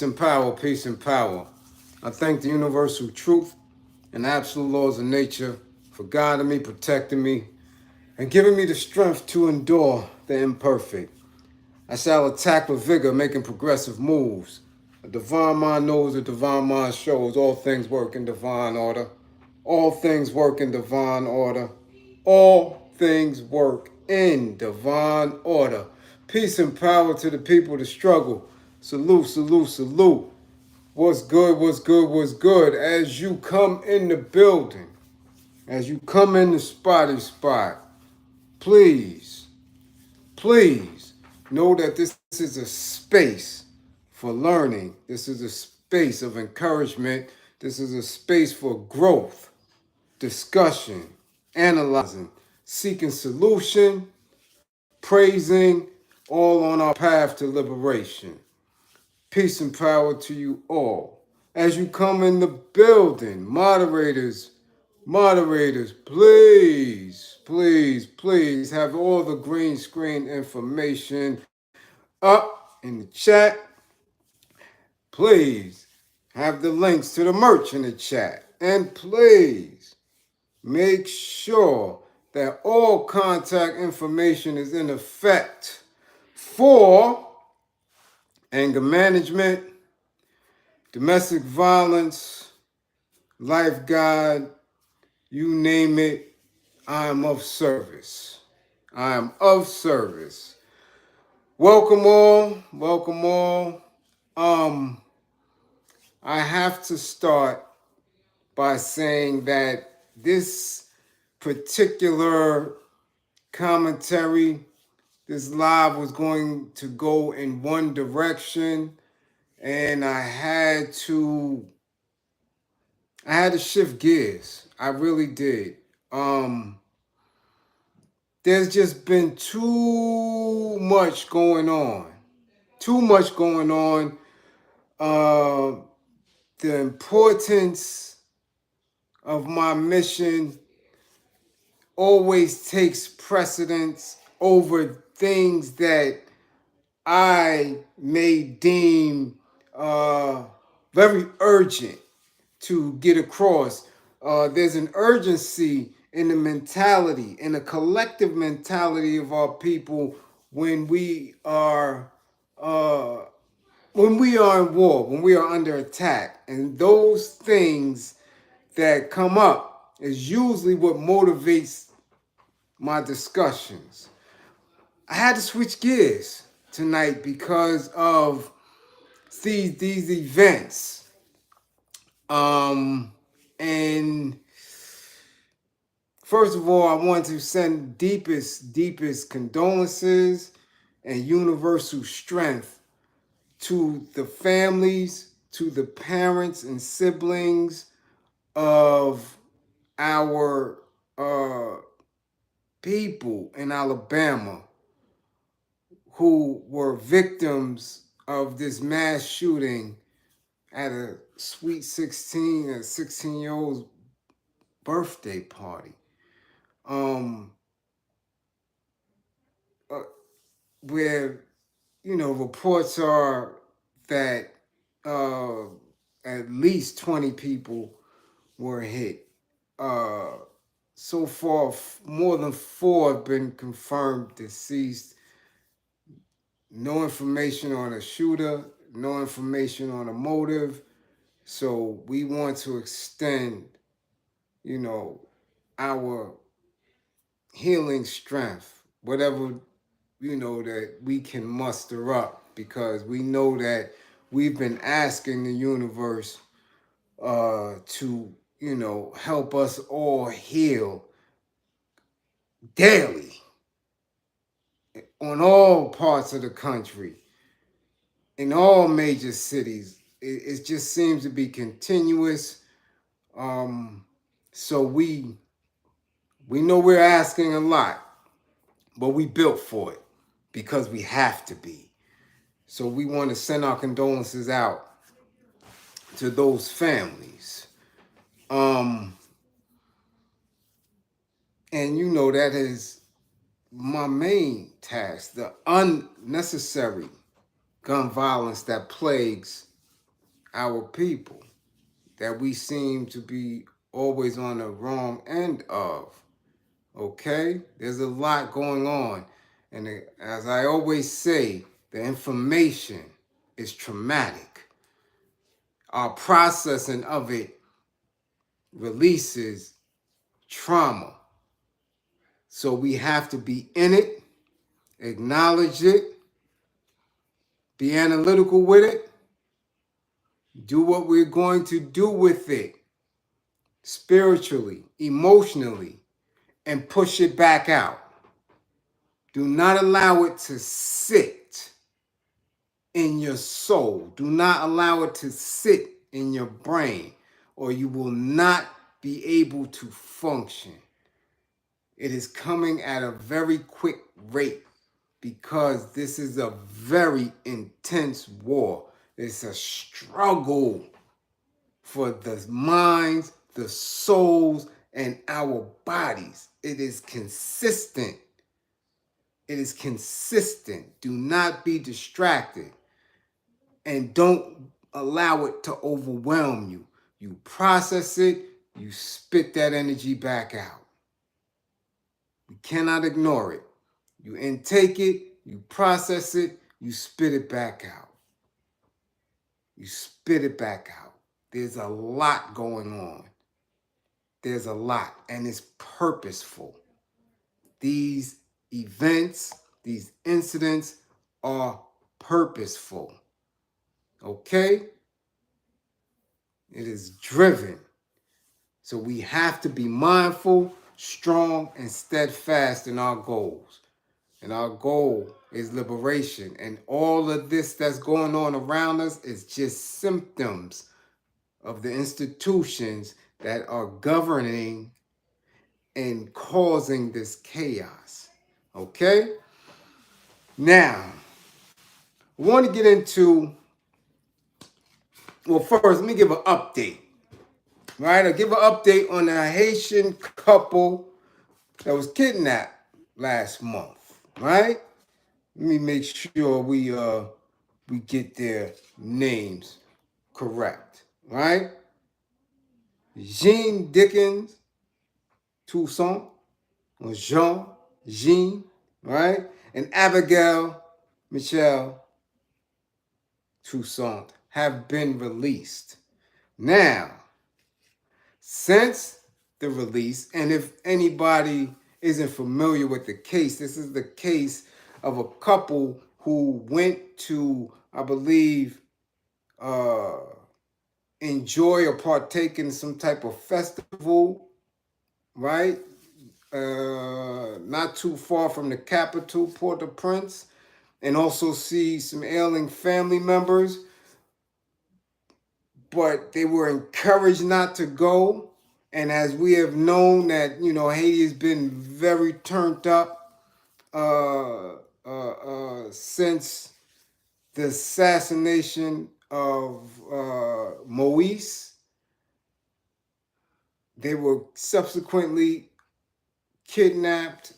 and power, peace and power. I thank the universal truth and absolute laws of nature for guiding me, protecting me, and giving me the strength to endure the imperfect. I shall attack with vigor, making progressive moves. A divine mind knows, a divine mind shows. All things work in divine order. All things work in divine order. All things work in divine order. Peace and power to the people that struggle. Salute, salute, salute. What's good, what's good, what's good? As you come in the building, as you come in the spot, please, please know that this is a space for learning. This is a space of encouragement. This is a space for growth, discussion, analyzing, seeking solution, praising, all on our path to liberation. Peace and power to you all. As you come in the building, moderators, please, please, please have all the green screen information up in the chat. Please have the links to the merch in the chat. And please make sure that all contact information is in effect for anger management, domestic violence, life guide, you name it, I am of service. I am of service. Welcome all, welcome all. I have to start by saying that this particular commentary, this live was going to go in one direction, and I had to shift gears. I really did. There's just been too much going on. Too much going on. The importance of my mission always takes precedence over things that I may deem very urgent to get across. There's an urgency in the mentality, in the collective mentality of our people when we are in war, when we are under attack, and those things that come up is usually what motivates my discussions. I had to switch gears tonight because of these events. And first of all, I want to send deepest condolences and universal strength to the families, to the parents and siblings of our people in Alabama who were victims of this mass shooting at a sweet 16, a 16-year-old's birthday party. Um, uh, where, reports are that at least 20 people were hit. So far, more than 4 have been confirmed deceased. No information on a shooter, no information on a motive. So we want to extend, our healing strength, whatever, that we can muster up, because we know that we've been asking the universe to, help us all heal daily on all parts of the country, in all major cities. It just seems to be continuous. So we know we're asking a lot, but we built for it because we have to be. So we want to send our condolences out to those families. And that is my main task, the unnecessary gun violence that plagues our people that we seem to be always on the wrong end of. Okay? There's a lot going on. And as I always say, the information is traumatic. Our processing of it releases trauma. So we have to be in it, acknowledge it, be analytical with it, do what we're going to do with it spiritually, emotionally, and push it back out. Do not allow it to sit in your soul. Do not allow it to sit in your brain, or you will not be able to function. It is coming at a very quick rate because this is a very intense war. It's a struggle for the minds, the souls, and our bodies. It is consistent. It is consistent. Do not be distracted. And don't allow it to overwhelm you. You process it, you spit that energy back out. You cannot ignore it. You intake it, you process it, you spit it back out. You spit it back out. There's a lot going on. There's a lot, and it's purposeful. These events, these incidents are purposeful. Okay? It is driven. So we have to be mindful, strong, and steadfast in our goals. And our goal is liberation. And all of this that's going on around us is just symptoms of the institutions that are governing and causing this chaos. Okay? Now, I want to get into, well, first, let me give an update. Right? I'll give an update on a Haitian couple that was kidnapped last month. Right? Let me make sure we get their names correct. Right? Jean Dickens Toussaint, or Jean, right? And Abigail Michelle Toussaint have been released. Now, since the release, and if anybody isn't familiar with the case, this is the case of a couple who went to, I believe, enjoy or partake in some type of festival, right? Not too far from the capital, Port-au-Prince, and also see some ailing family members. But they were encouraged not to go. And as we have known that, Haiti has been very turned up since the assassination of Moise. They were subsequently kidnapped.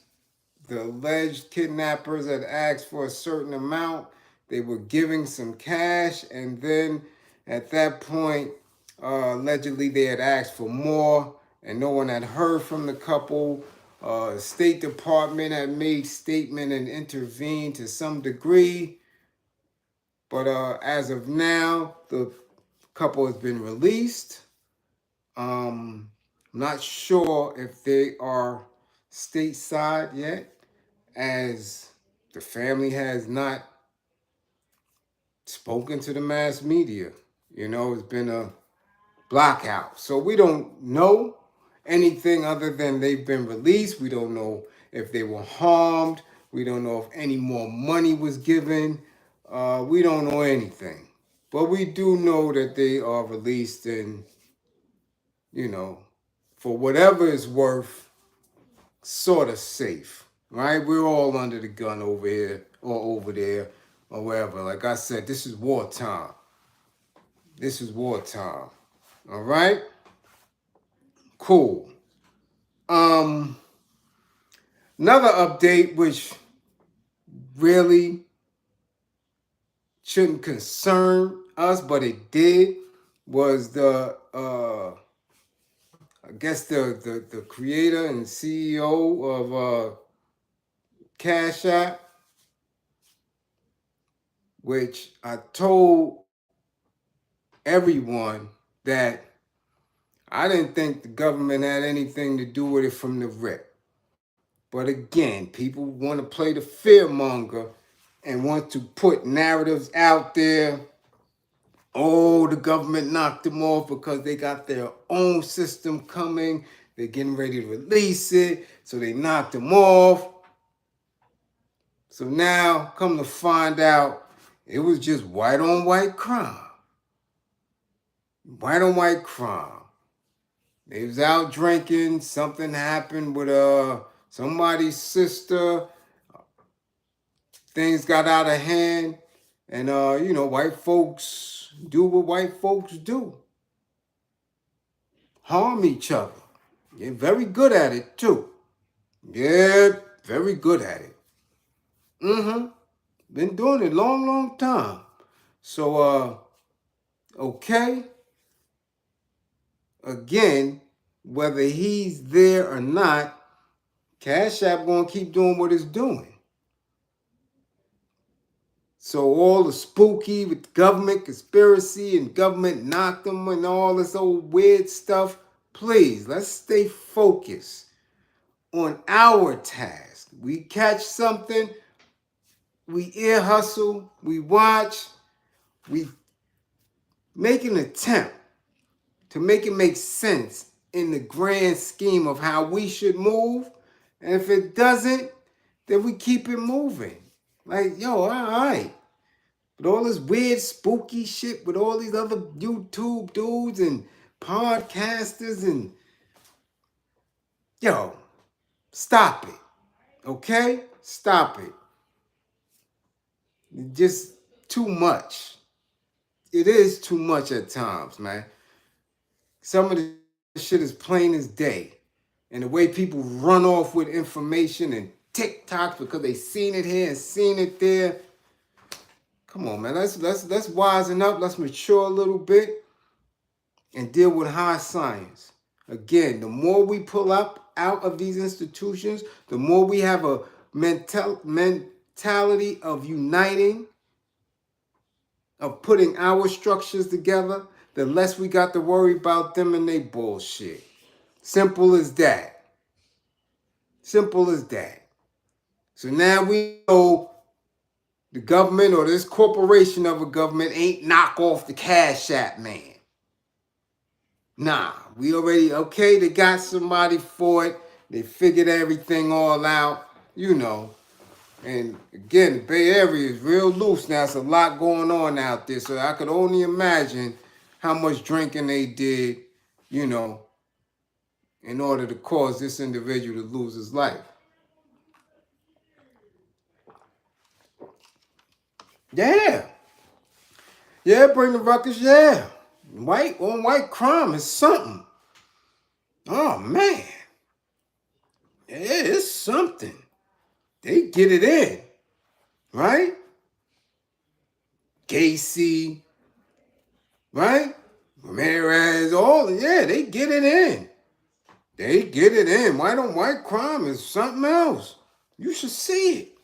The alleged kidnappers had asked for a certain amount. They were giving some cash, and then at that point, allegedly they had asked for more, and no one had heard from the couple. State Department had made statement and intervened to some degree, but as of now, the couple has been released. I'm not sure if they are stateside yet, as the family has not spoken to the mass media. It's been a blackout. So we don't know anything other than they've been released. We don't know if they were harmed. We don't know if any more money was given. We don't know anything. But we do know that they are released, and, for whatever it's worth, sort of safe, right? We're all under the gun over here or over there or wherever. Like I said, this is wartime. This is wartime. All right? Cool. Another update which really shouldn't concern us, but it did, was the I guess the creator and CEO of Cash App, which I told everyone that I didn't think the government had anything to do with it from the rip. But again, people want to play the fearmonger and want to put narratives out there. Oh, the government knocked them off because they got their own system coming. They're getting ready to release it, so they knocked them off. So now, come to find out, it was just white on white crime. White on white crime. They was out drinking. Something happened with somebody's sister. Things got out of hand. And, white folks do what white folks do. Harm each other. They're very good at it, too. Yeah, very good at it. Been doing it long, long time. So, okay. Again, whether he's there or not, Cash App gonna keep doing what it's doing. So all the spooky with government conspiracy and government knocked them and all this old weird stuff, please, let's stay focused on our task. We catch something, we ear hustle, we watch, we make an attempt to make it make sense in the grand scheme of how we should move. And if it doesn't, then we keep it moving. Like, yo, all right. But all this weird, spooky shit with all these other YouTube dudes and podcasters and, yo, stop it. Okay? Stop it. It's just too much. It is too much at times, man. Some of the shit is plain as day. And the way people run off with information and TikToks because they seen it here and seen it there. Come on, man. Let's wisen up. Let's mature a little bit and deal with high science. Again, the more we pull up out of these institutions, the more we have a mentality of uniting, of putting our structures together, the less we got to worry about them and they bullshit. Simple as that. Simple as that. So now we know the government or this corporation of a government ain't knock off the Cash App man. Nah, we already, okay, they got somebody for it. They figured everything all out, And again, the Bay Area is real loose now. It's a lot going on out there. So I could only imagine how much drinking they did, in order to cause this individual to lose his life. Yeah. Yeah, bring the ruckus, yeah. White on white crime is something. Oh, man. Yeah, it's something. They get it in, right? Gacy, right? Ramirez, they get it in. They get it in. White on white crime is something else. You should see it.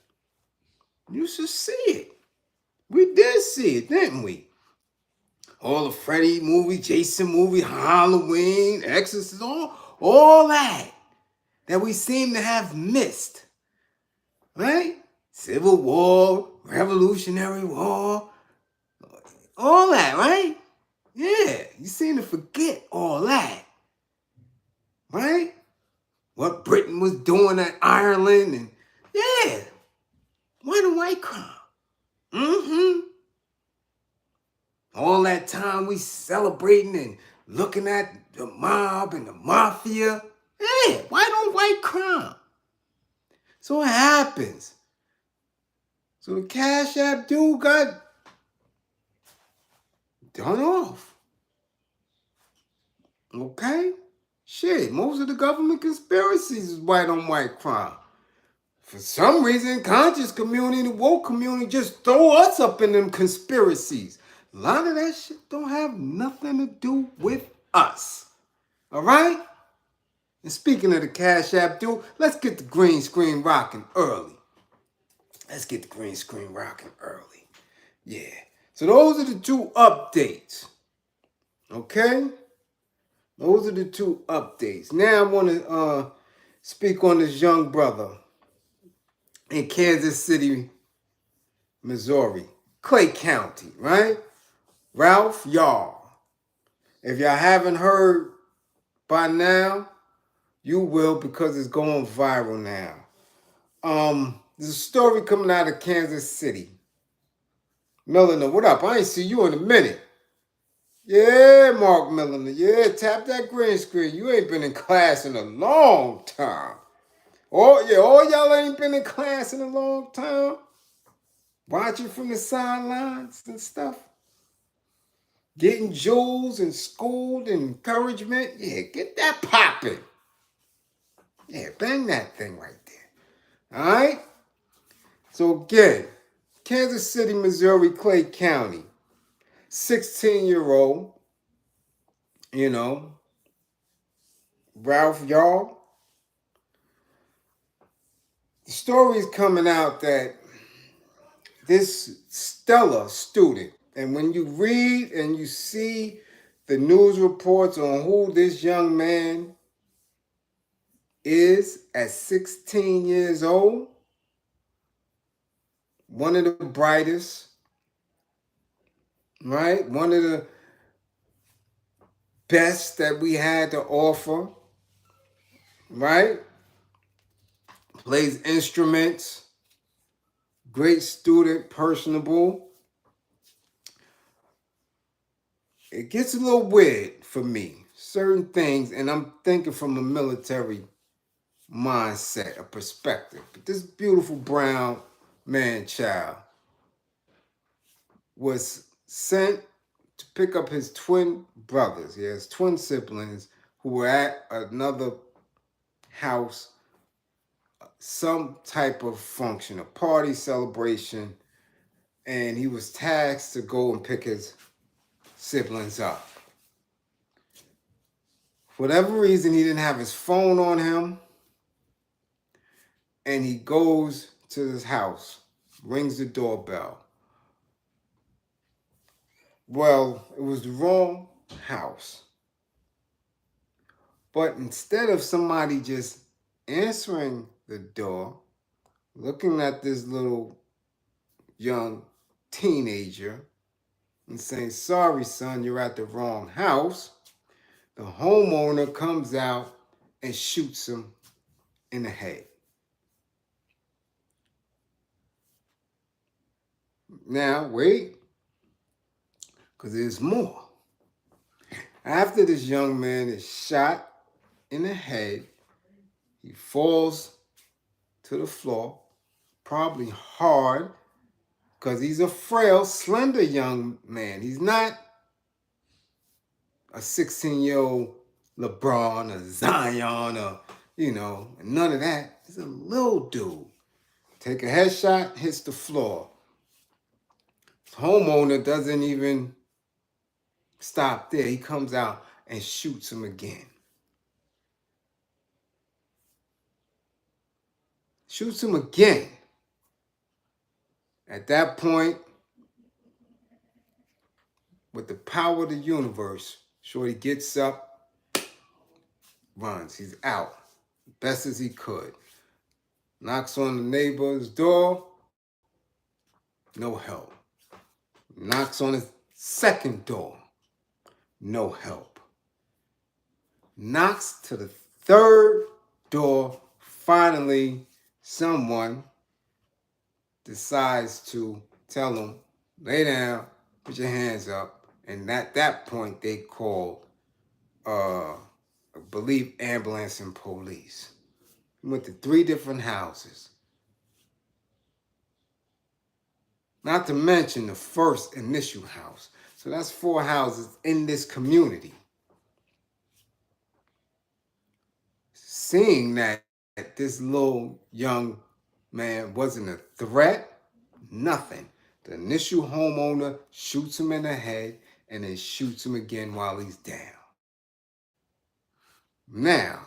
You should see it. We did see it, didn't we? All the Freddy movie, Jason movie, Halloween, Exorcist, all that we seem to have missed. Right? Civil War, Revolutionary War, all that, right? Yeah, you seem to forget all that. Right? What Britain was doing at Ireland and yeah. White on white crime. All that time we celebrating and looking at the mob and the mafia. Yeah, white on white crime. So what happens? So the Cash App dude got done off. Okay? Shit, most of the government conspiracies is white on white crime. For some reason, conscious community, the woke community just throw us up in them conspiracies. A lot of that shit don't have nothing to do with us. All right? And speaking of the Cash App, dude, let's get the green screen rocking early. Let's get the green screen rocking early. Yeah. So those are the two updates. Okay? Those are the two updates. Now I want to speak on this young brother in Kansas City, Missouri, Clay County, right? Ralph Yarl. If y'all haven't heard by now, you will because it's going viral now. There's a story coming out of Kansas City. Milliner, what up? I ain't see you in a minute. Yeah, Mark Milliner. Yeah, tap that green screen. You ain't been in class in a long time. Oh, yeah, all y'all ain't been in class in a long time. Watching from the sidelines and stuff. Getting jewels and school and encouragement. Yeah, get that popping. Yeah, bang that thing right there. All right? So again, Kansas City, Missouri, Clay County. 16-year-old, Ralph Yarl. The story is coming out that this stellar student, and when you read and you see the news reports on who this young man is at 16 years old, one of the brightest, right? One of the best that we had to offer, right? Plays instruments, great student, personable. It gets a little weird for me, certain things, and I'm thinking from a military mindset, a perspective. But this beautiful brown man child was sent to pick up his twin brothers. He has twin siblings who were at another house, some type of function, a party celebration, and he was tasked to go and pick his siblings up. For whatever reason, he didn't have his phone on him, and he goes to his house, rings the doorbell. Well, it was the wrong house. But instead of somebody just answering the door, looking at this little young teenager and saying, "Sorry, son, you're at the wrong house," the homeowner comes out and shoots him in the head. Now, wait, because there's more. After this young man is shot in the head, he falls to the floor, probably hard, because he's a frail, slender young man. He's not a 16-year-old LeBron or Zion or, none of that. He's a little dude. Take a headshot, hits the floor. His homeowner doesn't even stop there. He comes out and shoots him again. Shoots him again. At that point, with the power of the universe, Shorty gets up, runs. He's out, best as he could. Knocks on the neighbor's door, no help. Knocks on his second door, no help. Knocks to the third door, finally someone decides to tell him, lay down, put your hands up. And at that point, they called, I believe, ambulance and police. He went to 3 different houses. Not to mention the first initial house. So that's 4 houses in this community. Seeing that this little young man wasn't a threat, nothing. The initial homeowner shoots him in the head and then shoots him again while he's down. Now,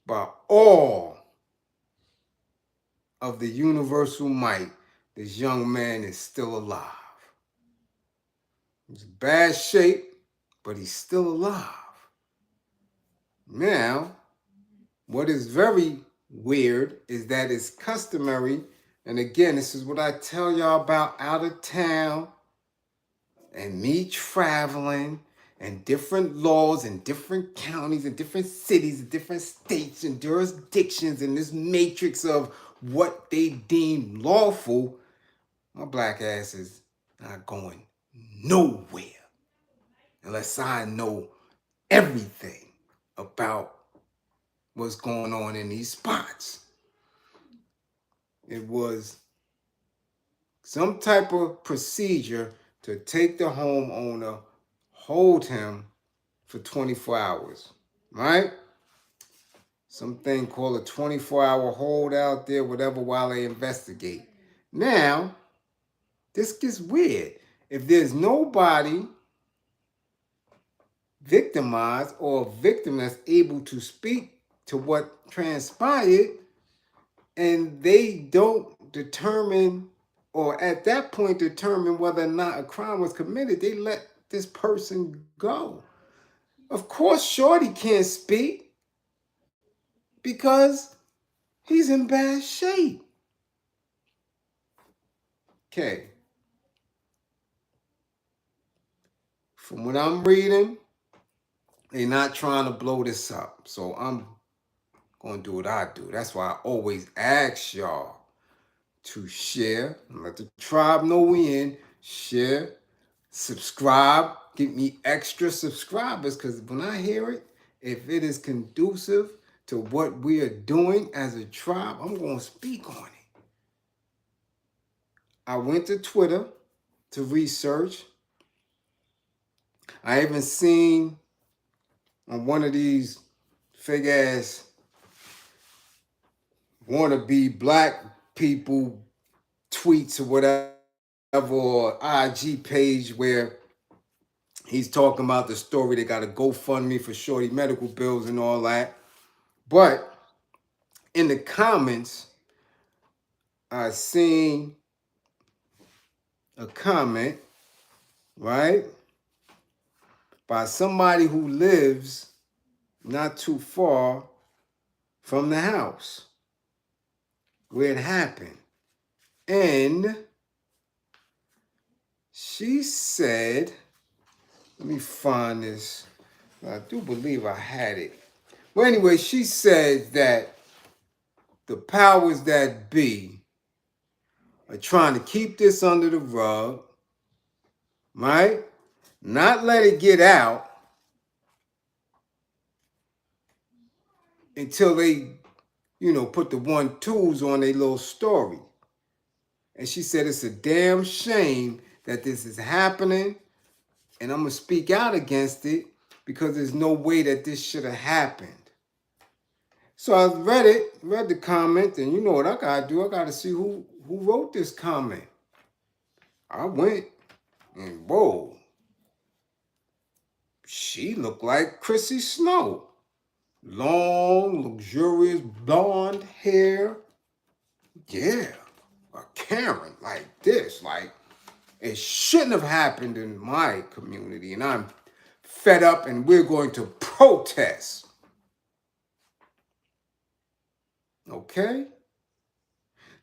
by all of the universal might, this young man is still alive. He's in bad shape, but he's still alive. Now, what is very weird is that it's customary, and again, this is what I tell y'all about out of town and me traveling and different laws in different counties and different cities and different states and jurisdictions and this matrix of what they deem lawful. My black ass is not going nowhere unless I know everything about what's going on in these spots. It was some type of procedure to take the homeowner, hold him for 24 hours, right? Something called a 24-hour hold out there, whatever, while they investigate. Now, this gets weird. If there's nobody victimized or a victim that's able to speak to what transpired, and they don't determine, or at that point determine whether or not a crime was committed, they let this person go. Of course, Shorty can't speak because he's in bad shape. Okay. From what I'm reading, they're not trying to blow this up. So I'm going to do what I do. That's why I always ask y'all to share and let the tribe know we in. Share, subscribe, get me extra subscribers, because when I hear it, if it is conducive to what we are doing as a tribe, I'm going to speak on it. I went to Twitter to research. I even seen on one of these fake ass wannabe black people tweets or whatever, or IG page where he's talking about the story. They got a GoFundMe for Shorty medical bills and all that. But in the comments, I seen a comment, right, by somebody who lives not too far from the house where it happened. And she said, let me find this. I do believe I had it. Well, anyway, she said that the powers that be are trying to keep this under the rug, right? Not let it get out until they, put the 1-2s on their little story. And she said it's a damn shame that this is happening, and I'm going to speak out against it because there's no way that this should have happened. So I read the comment, and you know what I got to do? I got to see who wrote this comment. I went, and whoa, she looked like Chrissy Snow. Long, luxurious blonde hair. Yeah, a Karen like this. Like, it shouldn't have happened in my community, and I'm fed up, and we're going to protest. Okay?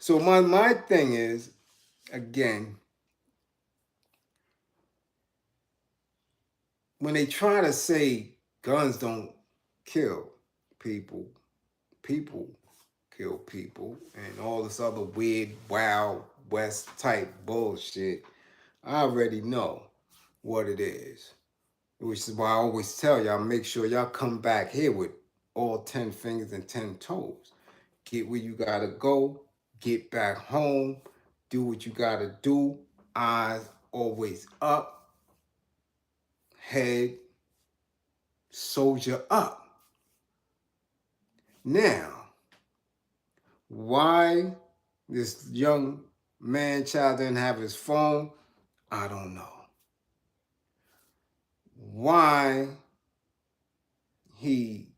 So my thing is, again, when they try to say guns don't kill people, people kill people, and all this other weird, wild west type bullshit, I already know what it is. Which is why I always tell y'all, make sure y'all come back here with all 10 fingers and 10 toes. Get where you gotta go, get back home, do what you gotta do, eyes always up, head, soldier up. Now, why this young man-child didn't have his phone. I don't know. Why he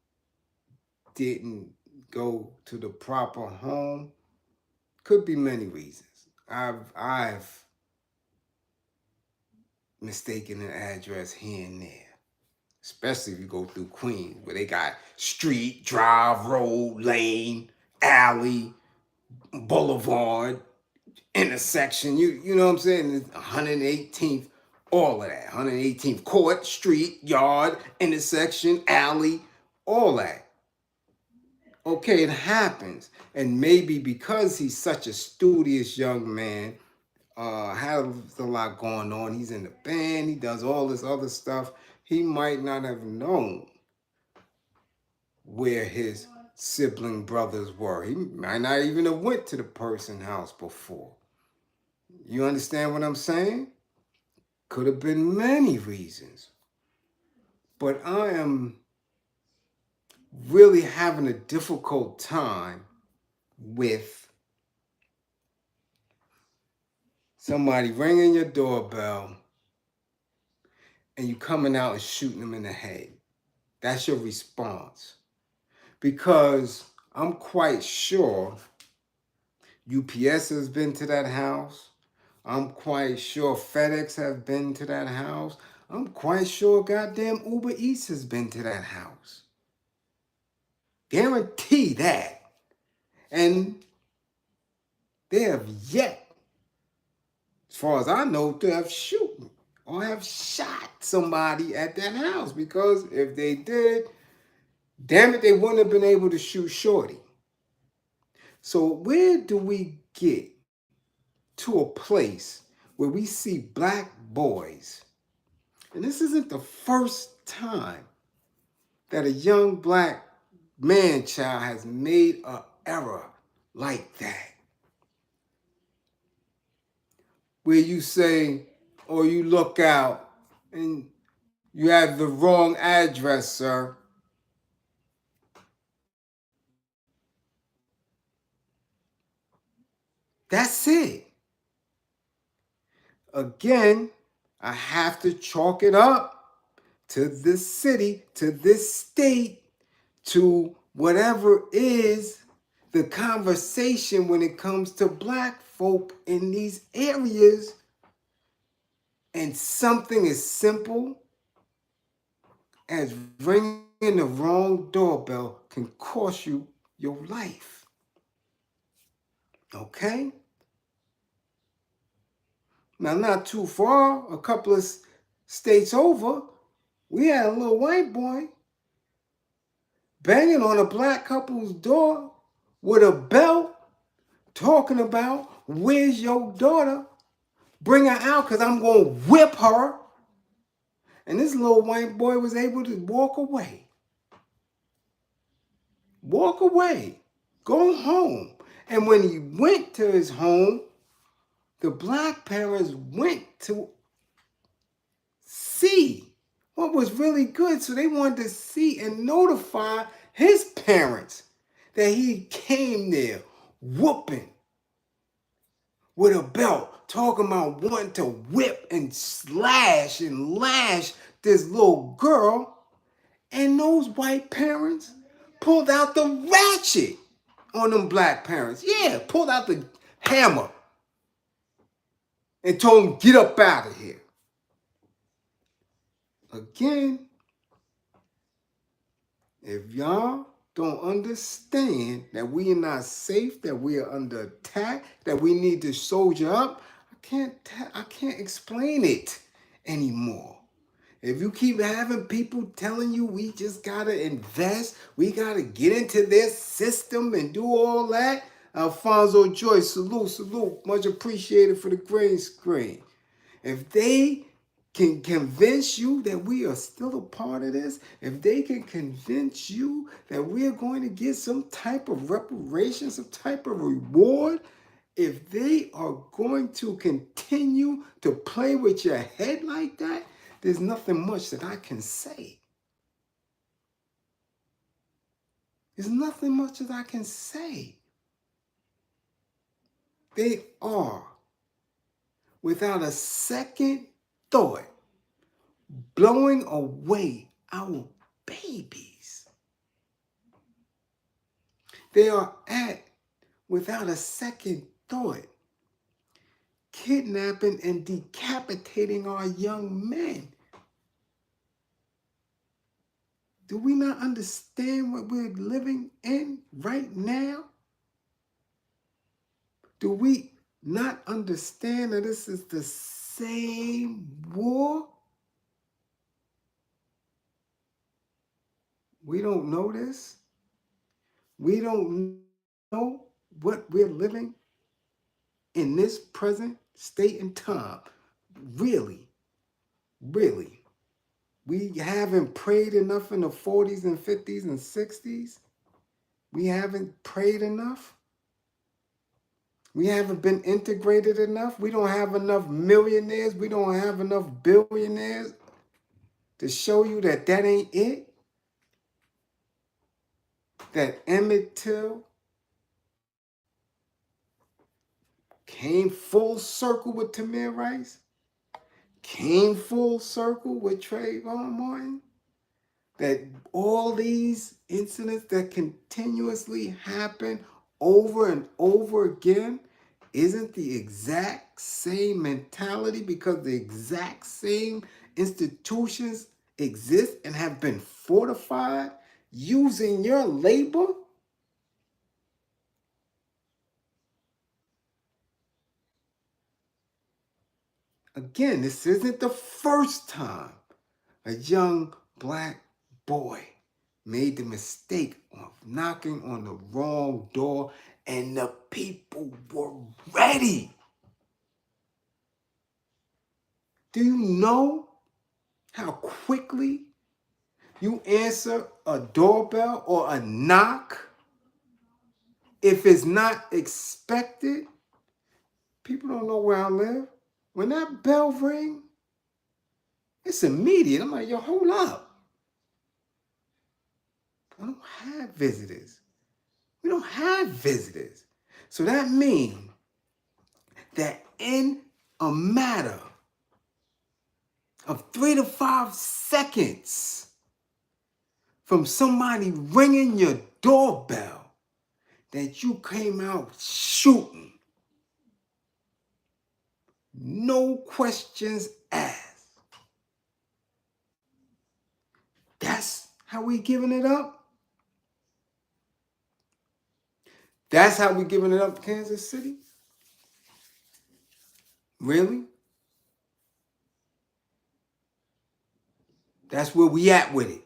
didn't go to the proper home could be many reasons. I've mistaken an address here and there, especially if you go through Queens, where they got street, drive, road, lane, alley, boulevard, intersection. You know what I'm saying? 118th, all of that. 118th court, street, yard, intersection, alley, all that. Okay, it happens. And maybe because he's such a studious young man, has a lot going on. He's in the band, he does all this other stuff. He might not have known where his sibling brothers were. He might not even have went to the person's house before. You understand what I'm saying? Could have been many reasons. But I am really having a difficult time with somebody ringing your doorbell and you coming out and shooting them in the head. That's your response. Because I'm quite sure UPS has been to that house. I'm quite sure FedEx has been to that house. I'm quite sure goddamn Uber Eats has been to that house. Guarantee that. And they have yet, as far as I know, to have shooting or have shot somebody at that house. Because if they did, damn it, they wouldn't have been able to shoot Shorty. So where do we get to a place where we see black boys, and this isn't the first time that a young black man-child has made an error like that, where you say, or you look out and you have the wrong address, sir. That's it. Again, I have to chalk it up to this city, to this state, to whatever is the conversation when it comes to black folk in these areas. And something as simple as ringing the wrong doorbell can cost you your life. Okay? Now, not too far, a couple of states over, we had a little white boy banging on a black couple's door with a belt, talking about, where's your daughter? Bring her out because I'm going to whip her. And this little white boy was able to walk away. Walk away. Go home. And when he went to his home, the black parents went to see what was really good. So they wanted to see and notify his parents that he came there whooping with a belt, talking about wanting to whip and slash and lash this little girl. And those white parents pulled out the ratchet on them black parents. Yeah, pulled out the hammer and told them, get up out of here. Again, if y'all don't understand that we are not safe, that we are under attack, that we need to soldier up, I can't explain it anymore. If you keep having people telling you we just gotta invest, we gotta get into their system and do all that, Alfonso Joyce, salute, much appreciated for the green screen. If they can convince you that we are still a part of this, if they can convince you that we are going to get some type of reparation, some type of reward, if they are going to continue to play with your head like that, there's nothing much that I can say. There's nothing much that I can say. They are without a second thought, blowing away our babies. They are without a second thought, kidnapping and decapitating our young men. Do we not understand what we're living in right now? Do we not understand that this is the same war? We don't know this. We don't know what we're living in this present state and time. Really, really. We haven't prayed enough in the 40s and 50s and 60s. We haven't prayed enough. We haven't been integrated enough. We don't have enough millionaires. We don't have enough billionaires to show you that that ain't it. That Emmett Till came full circle with Tamir Rice, came full circle with Trayvon Martin, that all these incidents that continuously happen over and over again isn't the exact same mentality because the exact same institutions exist and have been fortified using your labor? Again, this isn't the first time a young black boy made the mistake of knocking on the wrong door and the people were ready. Do you know how quickly you answer a doorbell or a knock if it's not expected? People don't know where I live. When that bell ring, it's immediate. I'm like, yo, hold up. I don't have visitors. We don't have visitors. So that means that in a matter of 3 to 5 seconds from somebody ringing your doorbell, that you came out shooting. No questions asked. That's how we giving it up? That's how we giving it up to Kansas City? Really? That's where we at with it.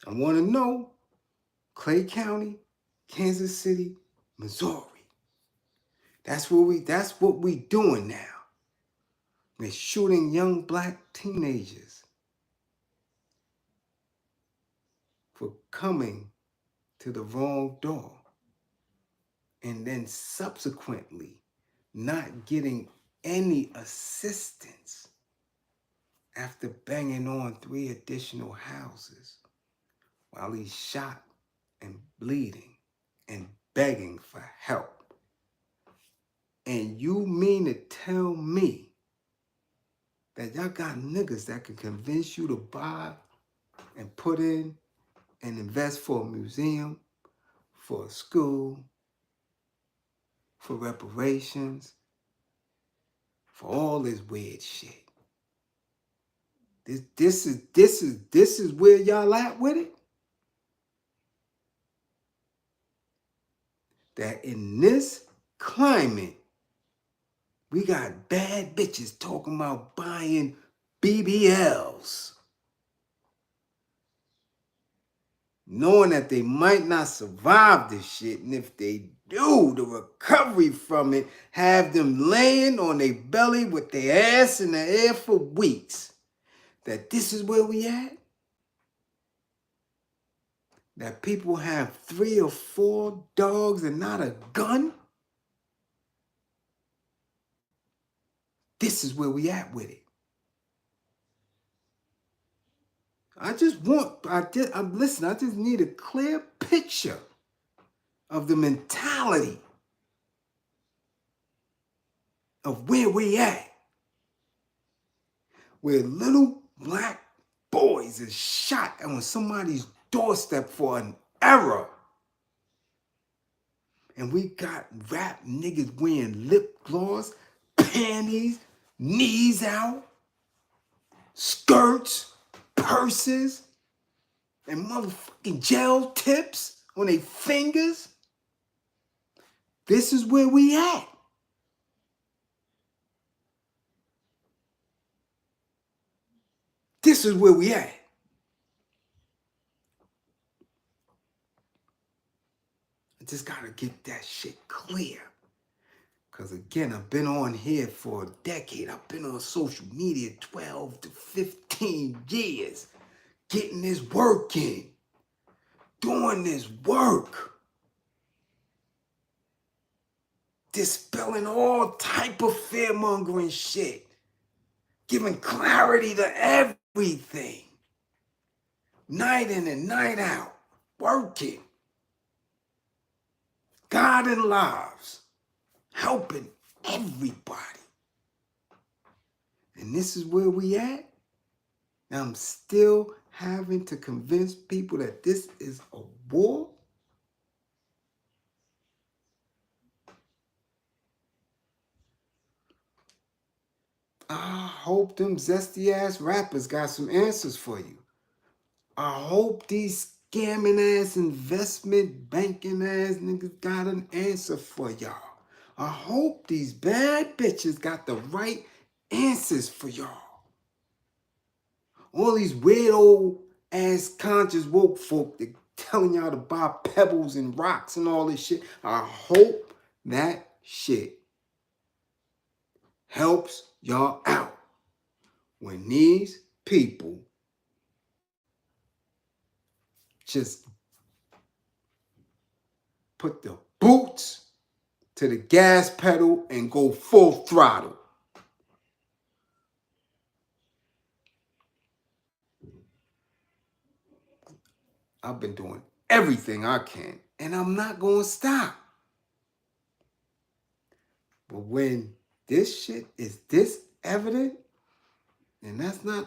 I want to know, Clay County, Kansas City, Missouri. That's what we doing now. We're shooting young black teenagers for coming to the wrong door and then subsequently not getting any assistance after banging on 3 additional houses while he's shot and bleeding and begging for help. And you mean to tell me that y'all got niggas that can convince you to buy and put in and invest for a museum, for a school, for reparations, for all this weird shit? This is where y'all at with it? That in this climate, we got bad bitches talking about buying BBLs, knowing that they might not survive this shit, and if they do, the recovery from it have them laying on their belly with their ass in the air for weeks. That this is where we at? That people have 3 or 4 dogs and not a gun? This is where we at with it. I just need a clear picture of the mentality of where we at. Where little black boys is shot on somebody's doorstep for an error. And we got rap niggas wearing lip gloss, panties, knees out, skirts, purses, and motherfucking gel tips on their fingers. This is where we at. This is where we at. I just gotta get that shit clear. Because again, I've been on here for a decade. I've been on social media 12 to 15 years. Getting this work in. Doing this work. Dispelling all type of fear-mongering shit. Giving clarity to everything. Night in and night out. Working. Guiding lives. Helping everybody. And this is where we at. Now I'm still having to convince people that this is a war. I hope them zesty ass rappers got some answers for you. I hope these scamming ass investment banking ass niggas got an answer for y'all. I hope these bad bitches got the right answers for y'all. All these weirdo ass conscious woke folk that telling y'all to buy pebbles and rocks and all this shit. I hope that shit helps y'all out when these people just put the boots to the gas pedal and go full throttle. I've been doing everything I can, and I'm not going to stop. But when this shit is this evident, and that's not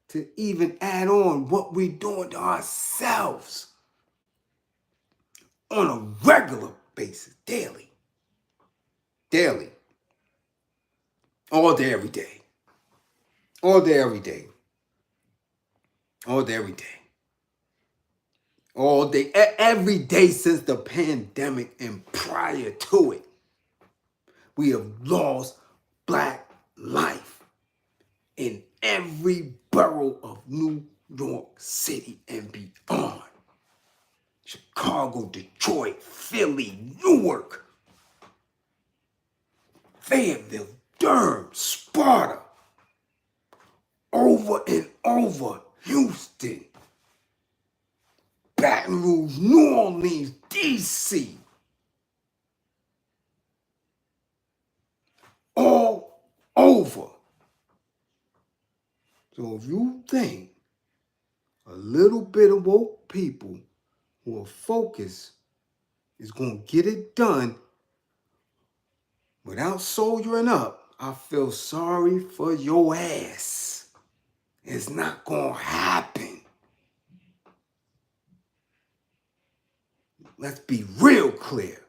to even add on what we're doing to ourselves on a regular basis, daily, all day, every day, all day, every day, all day, every day. All day, every day since the pandemic and prior to it, we have lost black life in every borough of New York City and beyond. Chicago, Detroit, Philly, Newark, Fayetteville, Durham, Sparta, over and over, Houston, Baton Rouge, New Orleans, D.C., all over. So if you think a little bit of woke people who are focused is going to get it done without soldiering up, I feel sorry for your ass. It's not going to happen. Let's be real clear.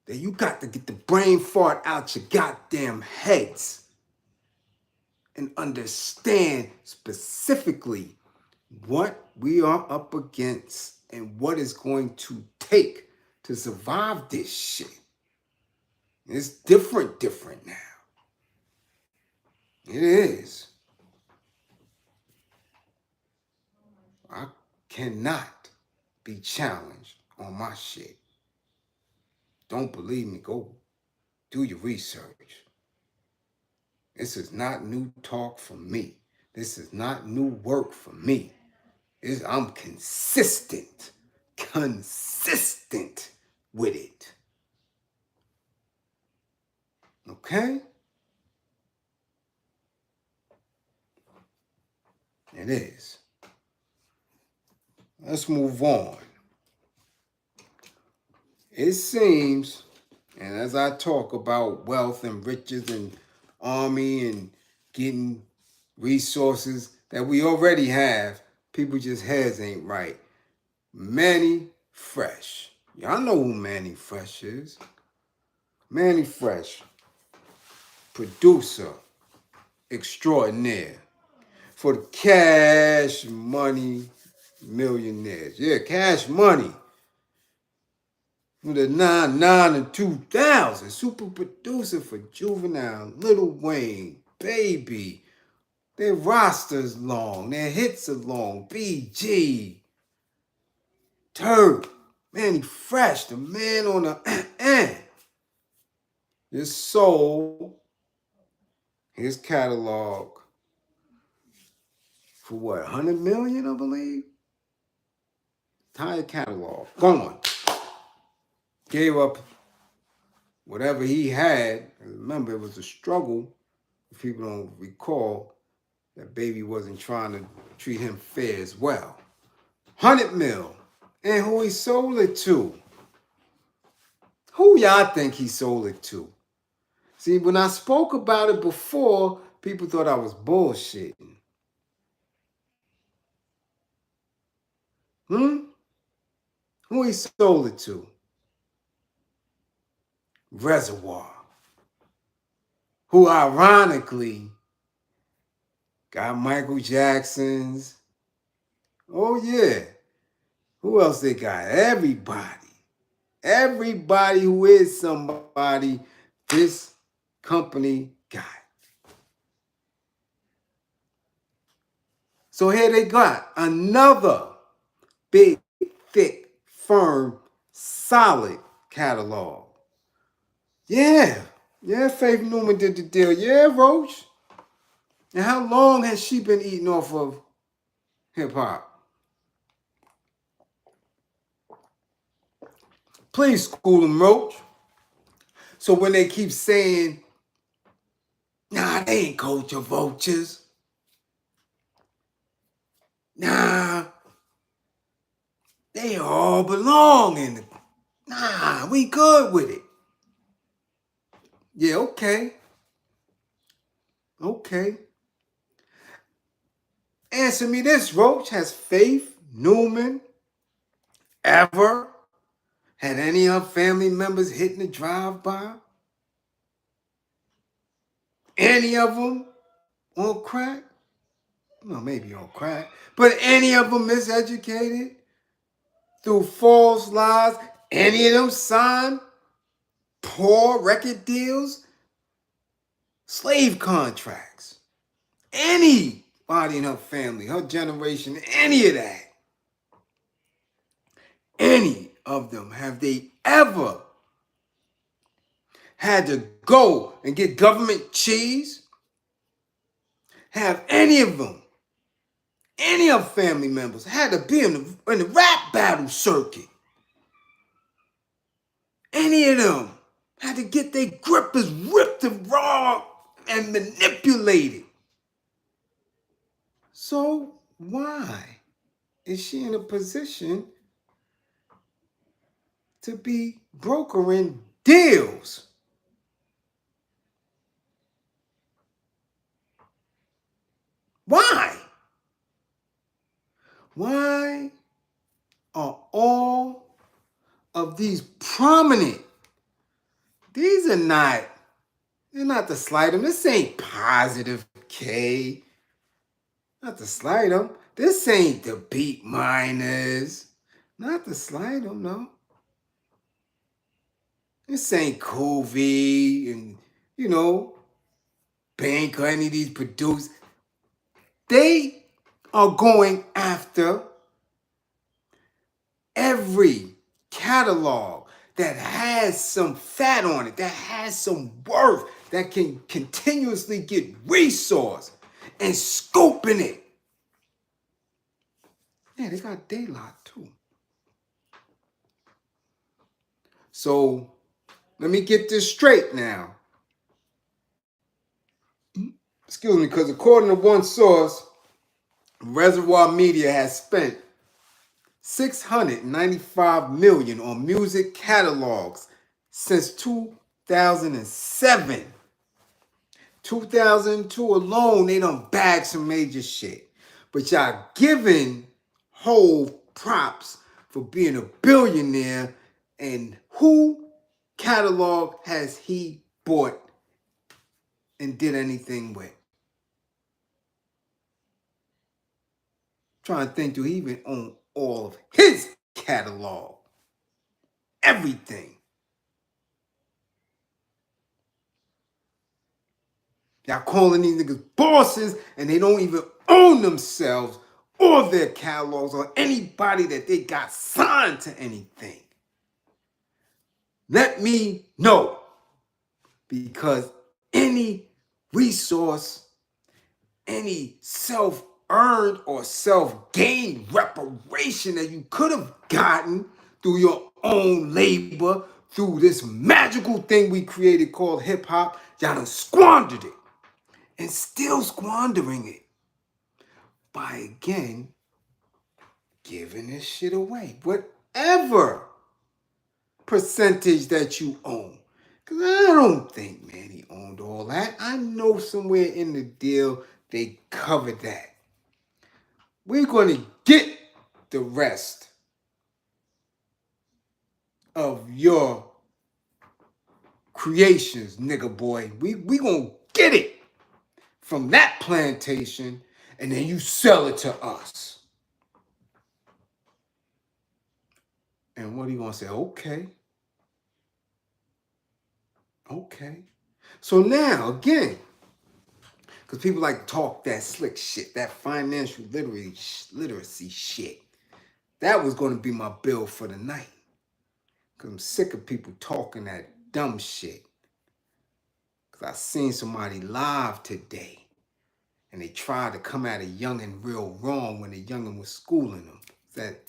That you got to get the brain fart out your goddamn heads and understand specifically what we are up against and what is going to take to survive this shit. It's different now. It is. I cannot be challenged on my shit. Don't believe me, go do your research. This is not new talk from me. This is not new work for me. I'm consistent with it. Okay? It is. Let's move on. It seems, and as I talk about wealth and riches and army and getting resources that we already have, people just heads ain't right. Mannie Fresh. Y'all know who Mannie Fresh is. Mannie Fresh, producer extraordinaire for the Cash Money Millionaires. Yeah, Cash Money. From the 99 and 2000. Super producer for Juvenile, Lil Wayne, Baby. Their roster's long. Their hits are long. BG. Turk. Mannie Fresh, the man on the This sold his catalog for what, 100 million, I believe? Entire catalog. Gone. Gave up whatever he had. Remember, it was a struggle. If people don't recall, that Baby wasn't trying to treat him fair as well. 100 mil. And who he sold it to? Who y'all think he sold it to? See, when I spoke about it before, people thought I was bullshitting. Who he sold it to? Reservoir. Who ironically got Michael Jackson's. Oh yeah. Who else they got? Everybody. Everybody who is somebody, this company got. So here they got another big, thick, firm, solid catalog. Yeah, Faith Newman did the deal. Yeah, Roach. And how long has she been eating off of hip-hop? Please school them, Roach. So when they keep saying, nah, they ain't culture vultures. Nah, they all belong in the... Nah, we good with it. Yeah, okay. Okay. Answer me this, Roach. Has Faith Newman ever had any of her family members hitting the drive-by? Any of them on crack? Well, maybe on crack. But any of them miseducated? Through false lies? Any of them signed poor record deals? Slave contracts? Anybody in her family, her generation, any of that? Any of them, have they ever had to go and get government cheese? Have any of them, any of family members, had to be in the rap battle circuit? Any of them had to get their grippers ripped and raw and manipulated? So why is she in a position to be brokering deals? Why? Why are all of these prominent, these are not, they're not to slight them. This ain't Positive K. Not to slight them. This ain't the Beat Miners. Not to slight them, no. This ain't Covey and, Bank or any of these producers. They are going after every catalog that has some fat on it, that has some worth, that can continuously get resource and scooping it. Yeah, they got Daylight too. So let me get this straight now. Excuse me, because according to one source, Reservoir Media has spent $695 million on music catalogs since 2007. 2002 alone, they done bagged some major shit. But y'all giving Hov props for being a billionaire, and who catalog has he bought and did anything with? Trying to think, do he even own all of his catalog? Everything. Y'all calling these niggas bosses, and they don't even own themselves or their catalogs or anybody that they got signed to anything. Let me know, because any resource, any self-earned or self-gained reparation that you could have gotten through your own labor, through this magical thing we created called hip-hop, y'all done squandered it. And still squandering it by, again, giving this shit away. Whatever percentage that you own. Because I don't think Mannie owned all that. I know somewhere in the deal they covered that. We're going to get the rest of your creations, nigga boy. We going to get it from that plantation, and then you sell it to us. And what are you going to say? Okay. So now, again, because people like to talk that slick shit, that financial literacy shit. That was going to be my bill for the night. Because I'm sick of people talking that dumb shit. Because I seen somebody live today, and they tried to come at a youngin' real wrong when the youngin' was schooling them. That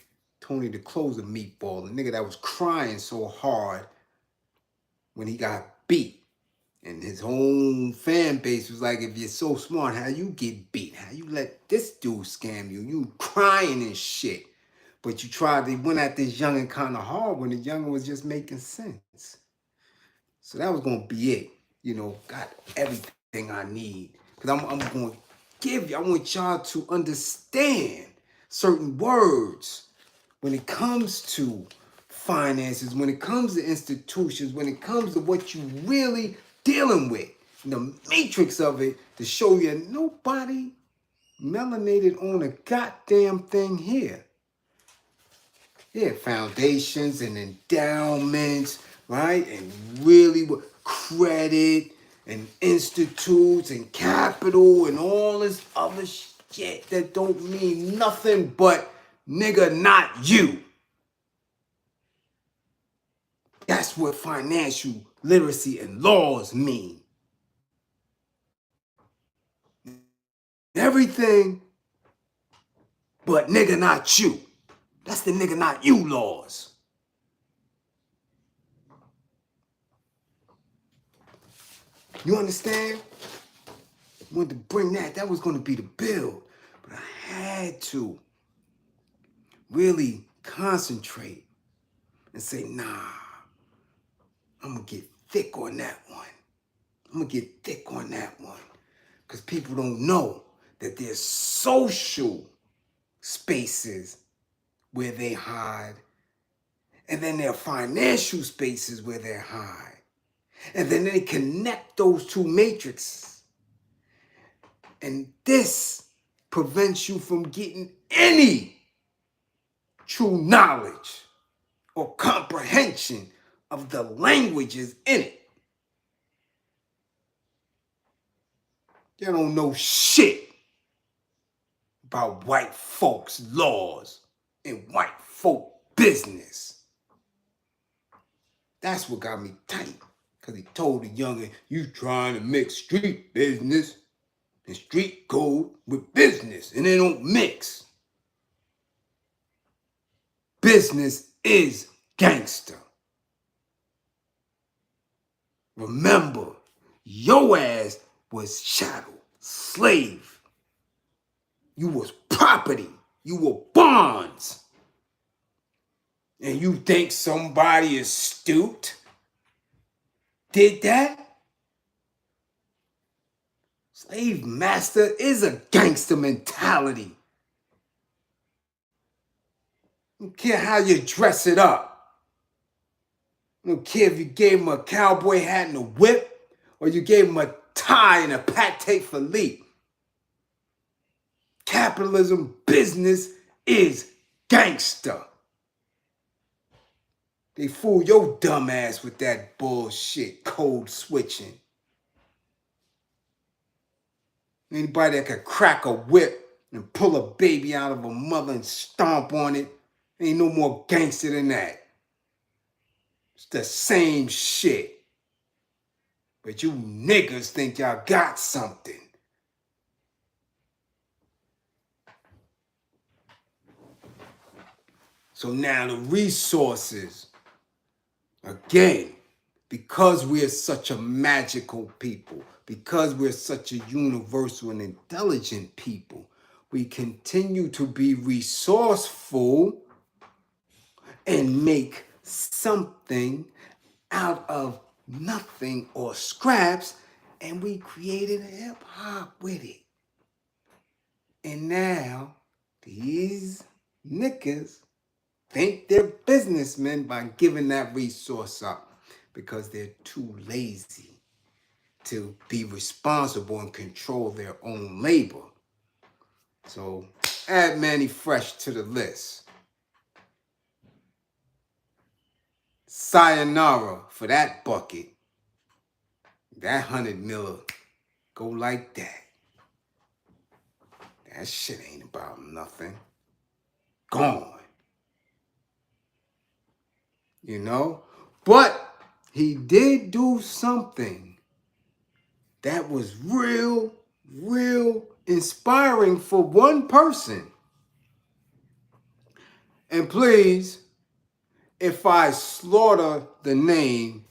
Tony the Closer meatball, the nigga that was crying so hard when he got beat. And his own fan base was like, if you're so smart, how you get beat? How you let this dude scam you? You crying and shit. But they went at this youngin' kind of hard when the youngin' was just making sense. So that was going to be it. You know, got everything I need. Because I'm going to give you, I want y'all to understand certain words when it comes to finances, when it comes to institutions, when it comes to what you really dealing with. The matrix of it to show you nobody melanated on a goddamn thing here. Yeah, foundations and endowments, right? And really credit and institutes and capital and all this other shit that don't mean nothing but nigga, not you. That's what financial literacy and laws mean. Everything but nigga, not you. That's the nigga, not you laws. You understand? I wanted to bring that. That was going to be the build. But I had to really concentrate and say, nah, I'm going to get thick on that one. I'm going to get thick on that one. Because people don't know that there's social spaces where they hide. And then there are financial spaces where they hide. And then they connect those two matrices. And this prevents you from getting any true knowledge or comprehension of the languages in it. They don't know shit about white folks' laws and white folk business. That's what got me tight. Because he told the youngin', you trying to mix street business and street code with business, and they don't mix. Business is gangster. Remember, your ass was chattel, slave. You was property. You were bonds. and you think somebody astute did that? Slave master is a gangster mentality. I don't care how you dress it up. I don't care if you gave him a cowboy hat and a whip, or you gave him a tie and a Patek Philippe. Capitalism business is gangster. They fool your dumb ass with that bullshit, code switching. Anybody that could crack a whip and pull a baby out of a mother and stomp on it, ain't no more gangster than that. It's the same shit. But you niggas think y'all got something. So now the resources, again, because we are such a magical people, because we're such a universal and intelligent people, we continue to be resourceful and make something out of nothing or scraps, and we created hip hop with it. And now these niggas think they're businessmen by giving that resource up because they're too lazy to be responsible and control their own labor. So add Mannie Fresh to the list. Sayonara for that bucket. That 100 miller go like that. That shit ain't about nothing. Gone. You know? But he did do something that was real inspiring for one person. And please, if I slaughter the name,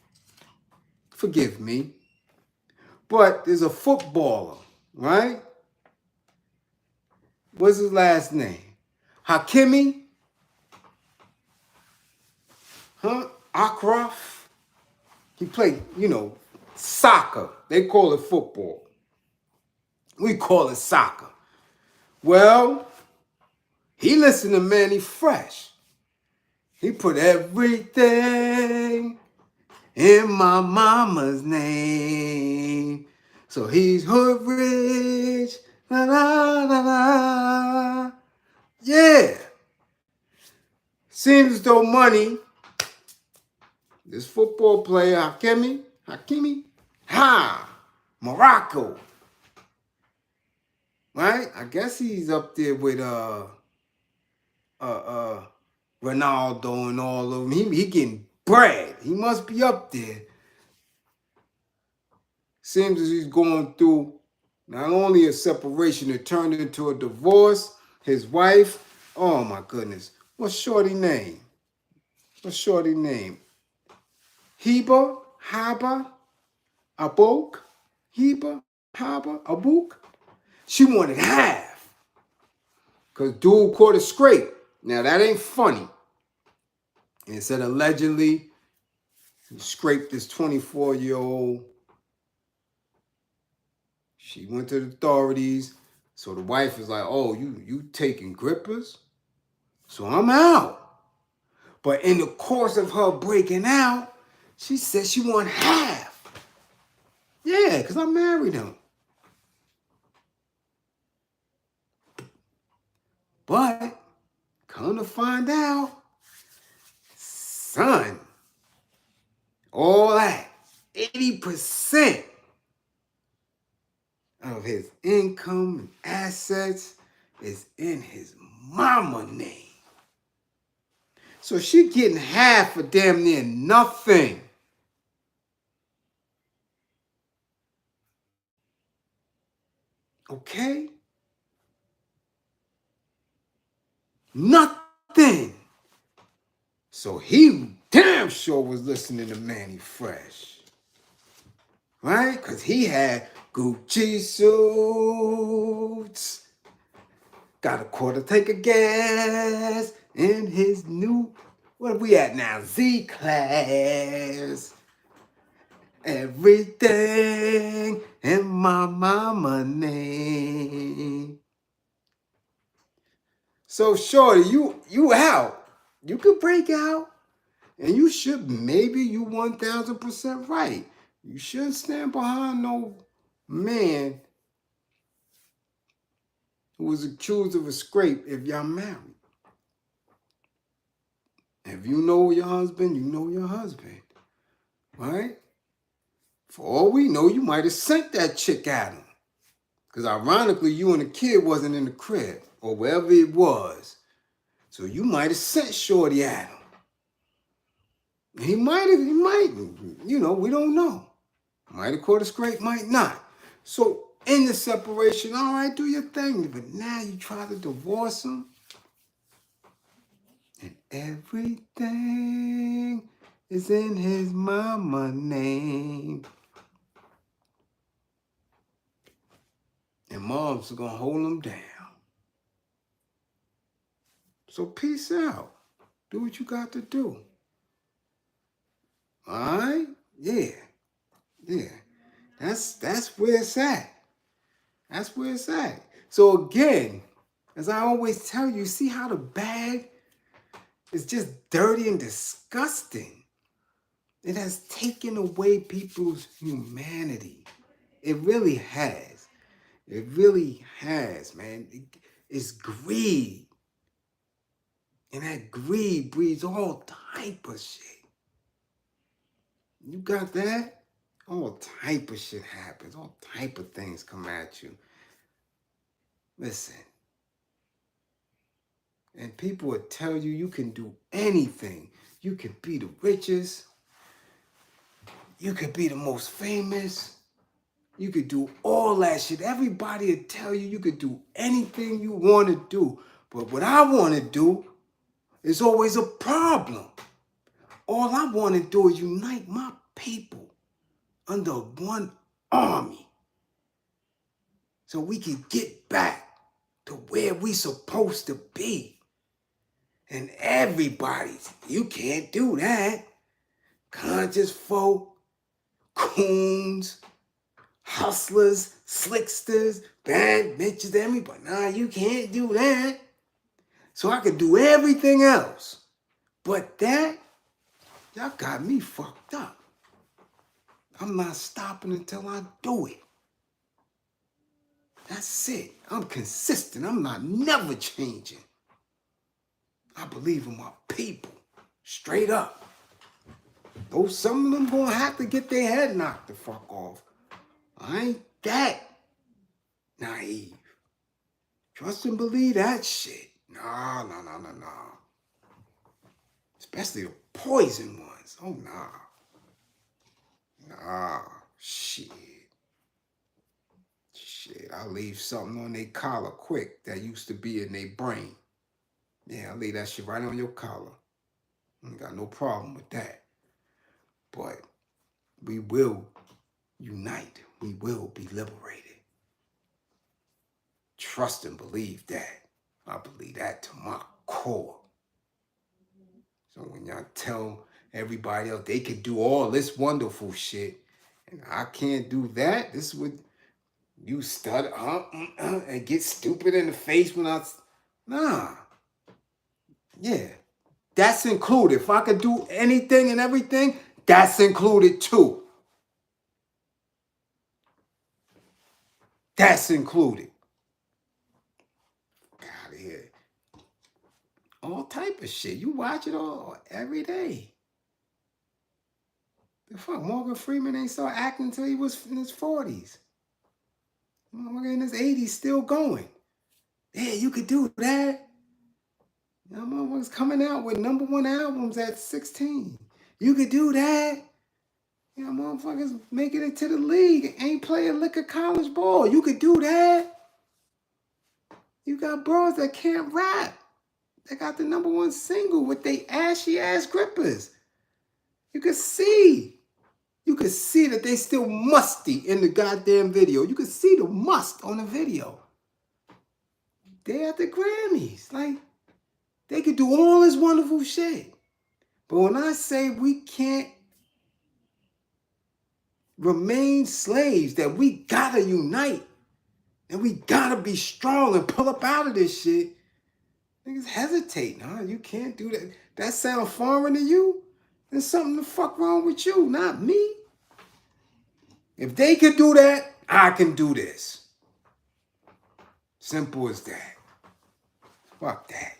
forgive me. But there's a footballer, right? What's his last name? Hakimi? Achraf? He played, soccer. They call it football. We call it soccer. Well, he listened to Mannie Fresh. He put everything in my mama's name. So he's hood rich. La, la, la, la. Yeah. Seems as though money, this football player, Hakimi, Morocco. Right? I guess he's up there with Ronaldo and all of them. He getting bread. He must be up there. Seems as he's going through not only a separation, it turned into a divorce. His wife, oh my goodness. What's Shorty name? Haba, Abok? Abuk? She wanted half. Because dude caught a scrape. Now that ain't funny. And it said allegedly he scraped this 24-year-old. She went to the authorities. So the wife is like, oh, you taking grippers? So I'm out. But in the course of her breaking out, she said she want half. Yeah, because I married him. But come to find out, son, all that, 80% of his income and assets is in his mama name. So she getting half for damn near nothing. Okay? Nothing. So he damn sure was listening to Mannie Fresh. Right? Because he had Gucci suits. Got a quarter tank of gas in his new Where we at now? Z class. Everything in my mama name. So shorty, you out. You could break out. And you should, maybe you 1000% right. You shouldn't stand behind no man who was accused of a scrape if y'all married. If you know your husband, you know your husband. Right? For all we know, you might have sent that chick at him. Because ironically, you and the kid wasn't in the crib or wherever it was. So you might have sent Shorty at him. He might, you know, we don't know. Might have caught a scrape, might not. So in the separation, all right, do your thing. But now you try to divorce him. And everything is in his mama name. And mom's gonna hold him down. So peace out. Do what you got to do. All right? Yeah. Yeah. That's where it's at. That's where it's at. So again, as I always tell you, see how the bag is just dirty and disgusting. It has taken away people's humanity. It really has. It really has, man. It's greed. And that greed breeds all type of shit. You got that? All type of shit happens. All type of things come at you. Listen. And people will tell you you can do anything. You can be the richest. You could be the most famous. You could do all that shit. Everybody will tell you you could do anything you want to do. But what I want to do is always a problem. All I want to do is unite my people under one army so we can get back to where we supposed to be. And everybody's, you can't do that. Conscious folk, coons, hustlers, slicksters, bad bitches, everybody. Nah, you can't do that. So I could do everything else. But that, y'all got me fucked up. I'm not stopping until I do it. That's it. I'm consistent. I'm not never changing. I believe in my people. Straight up. Though some of them gonna have to get their head knocked the fuck off. I ain't that naive. Trust and believe that shit. Nah. Especially the poison ones. Oh, nah. Nah. Shit, I'll leave something on their collar quick that used to be in their brain. Yeah, I'll leave that shit right on your collar. I ain't got no problem with that. But we will unite. We will be liberated. Trust and believe that. I believe that to my core. So when y'all tell everybody else they can do all this wonderful shit, and I can't do that, this is what you stutter and get stupid in the face when nah. Yeah. That's included. If I could do anything and everything, that's included too. That's included. Get out of here. All type of shit. You watch it all every day. The fuck, Morgan Freeman ain't start acting until he was in his 40s. Motherfucker in his 80s still going. Yeah, you could do that. You know, motherfuckers coming out with #1 albums at 16. You could do that. You know, motherfuckers making it to the league, ain't playing liquor college ball. You could do that. You got bros that can't rap. They got the #1 single with they ashy ass grippers. You could see. You could see that they still musty in the goddamn video. You could see the must on the video. They at the Grammys. Like, they could do all this wonderful shit. But when I say we can't remain slaves, that we gotta unite and we gotta be strong and pull up out of this shit, niggas hesitate. Nah, you can't do that. That sound foreign to you? There's something the fuck wrong with you, not me. If they could do that, I can do this. Simple as that. Fuck that.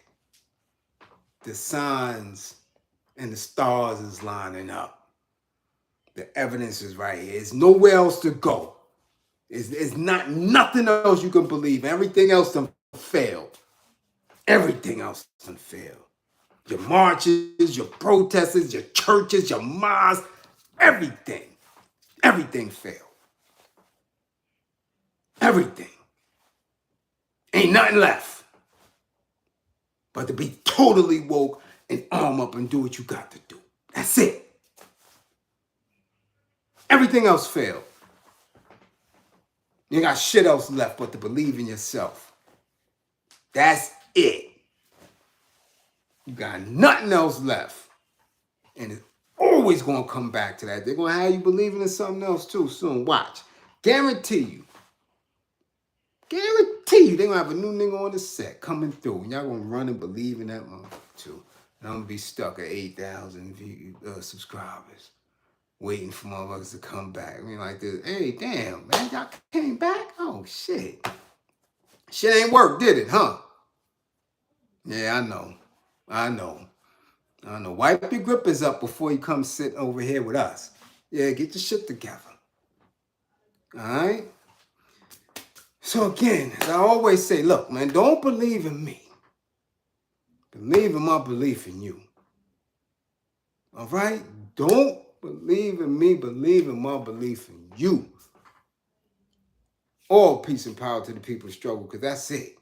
The signs and the stars is lining up. The evidence is right here. There's nowhere else to go. It's not nothing else you can believe. Everything else done failed. Everything else done failed. Your marches, your protests, your churches, your mosques, everything. Everything failed. Everything. Ain't nothing left but to be totally woke and arm up and do what you got to do. That's it. Everything else failed. You ain't got shit else left but to believe in yourself. That's it. You got nothing else left. And it's always going to come back to that. They're going to have you believing in something else too soon. Watch. Guarantee you. Guarantee you they're going to have a new nigga on the set coming through. And y'all going to run and believe in that motherfucker too. And I'm going to be stuck at 8,000 subscribers. Waiting for motherfuckers to come back. I mean, like this. Hey, damn, man, y'all came back? Oh, shit. Shit ain't work, did it, huh? Yeah, I know. Wipe your grippers up before you come sit over here with us. Yeah, get your shit together. All right? So again, as I always say, look, man, don't believe in me. Believe in my belief in you. All right? Don't believe in me. Believe in my belief in you. All peace and power to the people struggle, because that's it.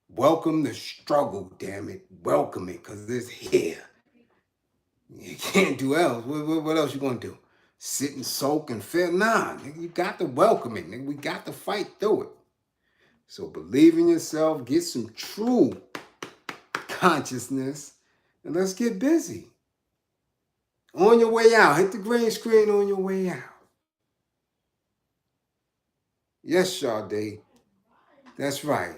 Welcome the struggle, damn it. Welcome it, because it's here. You can't do else. What else you gonna do? Sit and soak and feel? Nah, nigga, you got to welcome it, nigga. We got to fight through it. So believe in yourself, get some true consciousness, and let's get busy. On your way out, hit the green screen on your way out. Yes, Sade. That's right.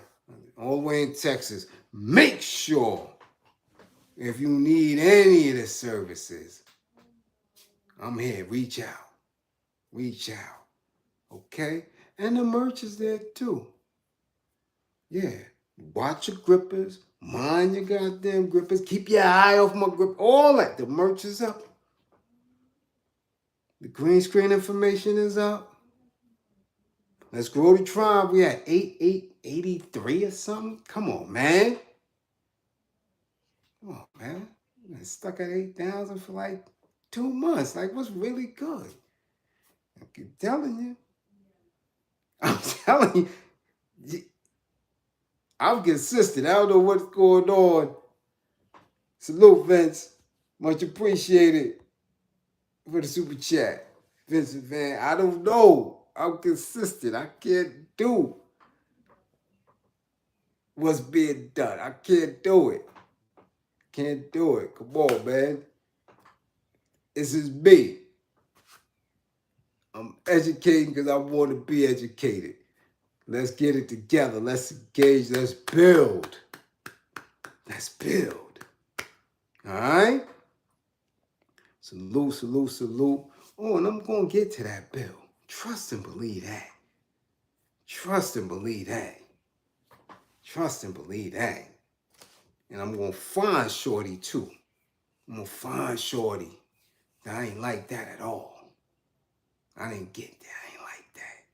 All the way in Texas. Make sure if you need any of the services, I'm here. Reach out. Reach out. Okay? And the merch is there too. Yeah. Watch your grippers. Mind your goddamn grippers. Keep your eye off my grip. All that. The merch is up. The green screen information is up. Let's grow the tribe. We at 8883 or something. Come on, man. Come on, man. Been stuck at 8,000 for like 2 months. Like, what's really good? I keep telling you. I'm telling you. I'm consistent. I don't know what's going on. Salute, Vince. Much appreciated for the super chat. Vincent Van, I don't know. I'm consistent. I can't do what's being done. I can't do it. Can't do it. Come on, man. This is me. I'm educating because I want to be educated. Let's get it together. Let's engage. Let's build. Let's build. All right? Salute, salute, salute. Oh, and I'm going to get to that bill. Trust and believe that. Trust and believe that. Trust and believe that. And I'm going to find Shorty, too. I'm going to find Shorty. I ain't like that at all. I didn't get that. I ain't like that.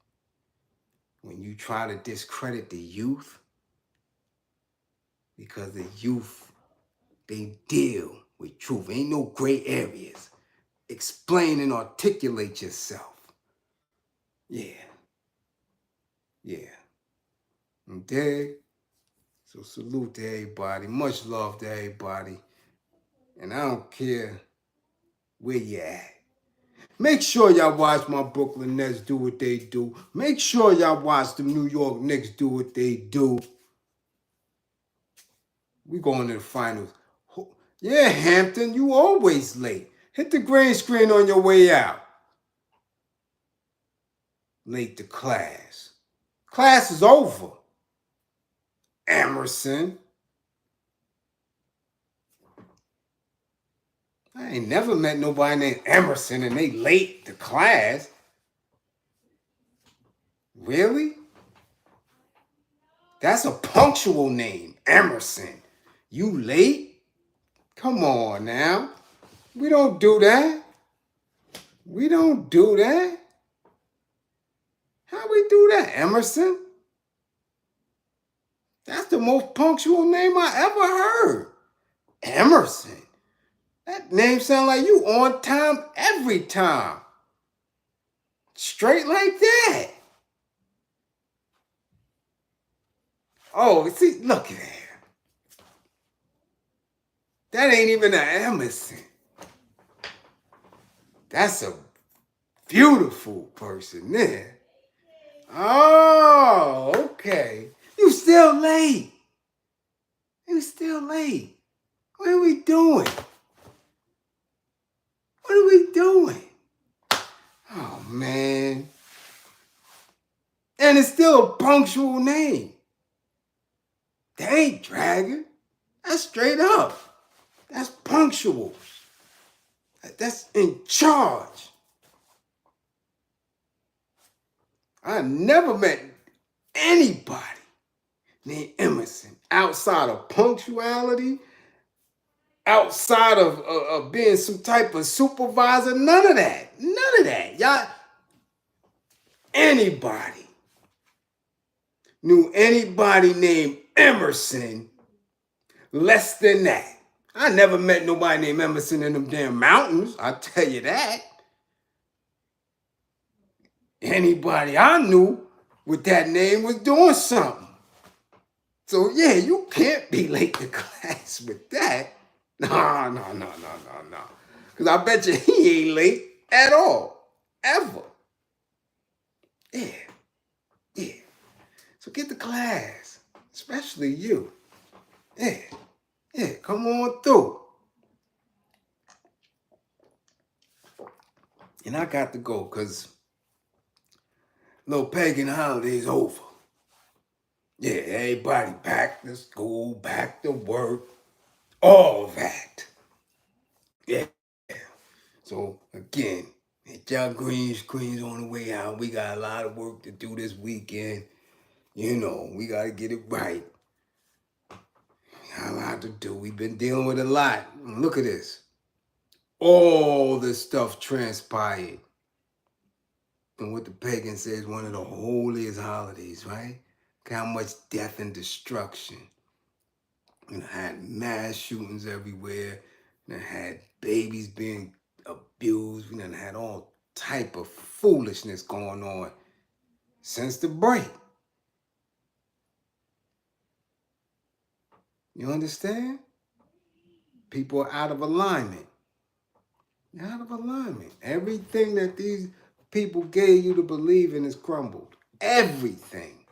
When you try to discredit the youth, because the youth, they deal with truth. Ain't no gray areas. Explain and articulate yourself. Yeah. Yeah. I'm dead. So salute to everybody. Much love to everybody. And I don't care where you at. Make sure y'all watch my Brooklyn Nets do what they do. Make sure y'all watch the New York Knicks do what they do. We going to the finals. Yeah, Hampton, you always late. Hit the green screen on your way out. Late to class. Class is over. Emerson. I ain't never met nobody named Emerson and they late to class. Really? That's a punctual name, Emerson. You late? Come on now. We don't do that. We don't do that. How we do that, Emerson? That's the most punctual name I ever heard. Emerson. That name sounds like you on time every time. Straight like that. Oh, see, look at that. That ain't even an Emerson. That's a beautiful person there. Oh, okay. You still late. You still late. What are we doing? What are we doing? Oh, man. And it's still a punctual name. That ain't dragging. That's straight up. That's punctual. That's in charge. I never met anybody named Emerson outside of punctuality, outside of being some type of supervisor. None of that. None of that. Y'all, anybody knew anybody named Emerson less than that. I never met nobody named Emerson in them damn mountains. I'll tell you that. Anybody I knew with that name was doing something. So yeah, you can't be late to class with that. No. Because I bet you he ain't late at all. Ever. Yeah. So get to class. Especially you. Yeah, come on through. And I got to go because little pagan holiday's over. Yeah, everybody back to school, back to work, all that. Yeah. So again, hit y'all green screens on the way out. We got a lot of work to do this weekend. You know, we got to get it right. We got a lot to do. We've been dealing with a lot. Look at this. All this stuff transpired. And what the pagan says, one of the holiest holidays, right? Look how much death and destruction. And had mass shootings everywhere. And had babies being abused. We done had all type of foolishness going on since the break. You understand? People are out of alignment. They're out of alignment. Everything that these people gave you to believe in is crumbled. Everything.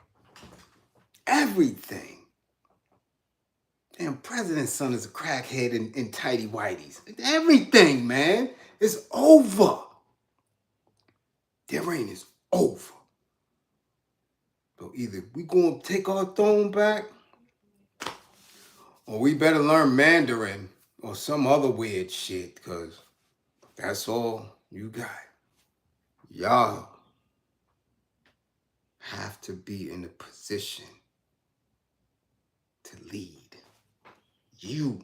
Damn, President's son is a crackhead in tighty whities. Everything, man. It's over. Their reign is over. So either we gonna take our throne back, or we better learn Mandarin or some other weird shit, because that's all you got. Y'all have to be in a position to lead. You